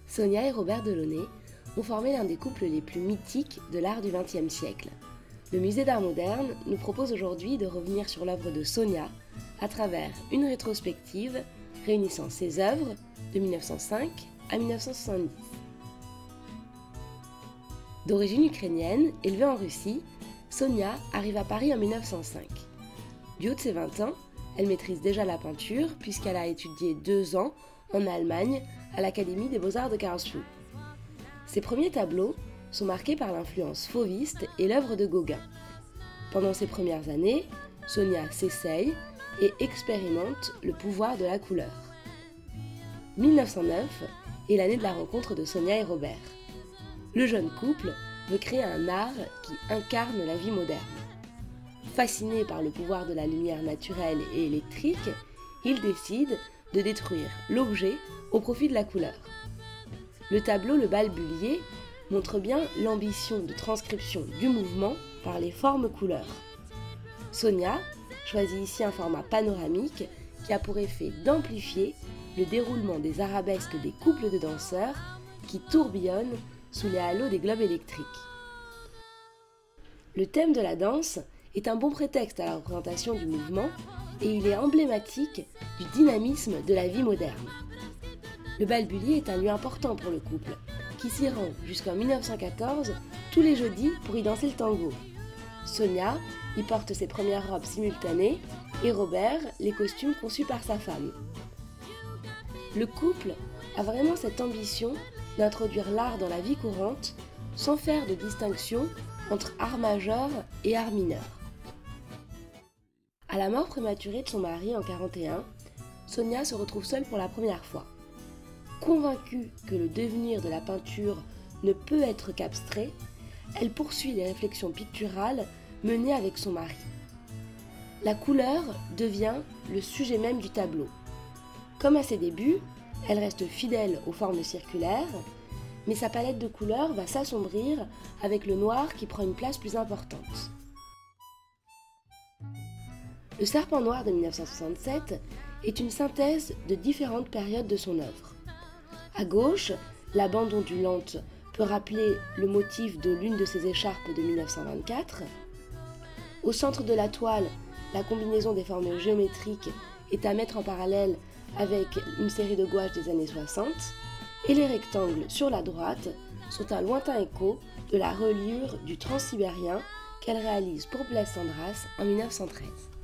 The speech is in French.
Sonia et Robert Delaunay ont formé l'un des couples les plus mythiques de l'art du XXe siècle. Le Musée d'Art Moderne nous propose aujourd'hui de revenir sur l'œuvre de Sonia à travers une rétrospective réunissant ses œuvres de 1905 à 1970. D'origine ukrainienne, élevée en Russie, Sonia arrive à Paris en 1905. Du haut de ses 20 ans, elle maîtrise déjà la peinture puisqu'elle a étudié 2 ans en Allemagne à l'Académie des Beaux-Arts de Karlsruhe. Ses premiers tableaux sont marqués par l'influence fauviste et l'œuvre de Gauguin. Pendant ses premières années, Sonia s'essaye et expérimente le pouvoir de la couleur. 1909 est l'année de la rencontre de Sonia et Robert. Le jeune couple veut créer un art qui incarne la vie moderne. Fasciné par le pouvoir de la lumière naturelle et électrique, il décide de détruire l'objet au profit de la couleur. Le tableau Le Bal Bullier montre bien l'ambition de transcription du mouvement par les formes couleurs. Sonia choisit ici un format panoramique qui a pour effet d'amplifier le déroulement des arabesques des couples de danseurs qui tourbillonnent sous les halos des globes électriques. Le thème de la danse est un bon prétexte à la représentation du mouvement et il est emblématique du dynamisme de la vie moderne. Le Bal Bullier est un lieu important pour le couple, qui s'y rend jusqu'en 1914 tous les jeudis pour y danser le tango. Sonia y porte ses premières robes simultanées et Robert les costumes conçus par sa femme. Le couple a vraiment cette ambition d'introduire l'art dans la vie courante sans faire de distinction entre art majeur et art mineur. À la mort prématurée de son mari en 1941, Sonia se retrouve seule pour la première fois. Convaincue que le devenir de la peinture ne peut être qu'abstrait, elle poursuit des réflexions picturales menées avec son mari. La couleur devient le sujet même du tableau. Comme à ses débuts, elle reste fidèle aux formes circulaires, mais sa palette de couleurs va s'assombrir avec le noir qui prend une place plus importante. Le Serpent noir de 1967 est une synthèse de différentes périodes de son œuvre. À gauche, la bande ondulante peut rappeler le motif de l'une de ses écharpes de 1924. Au centre de la toile, la combinaison des formes géométriques est à mettre en parallèle avec une série de gouaches des années 60, et les rectangles sur la droite sont un lointain écho de la reliure du Transsibérien qu'elle réalise pour Blaise Cendrasse en 1913.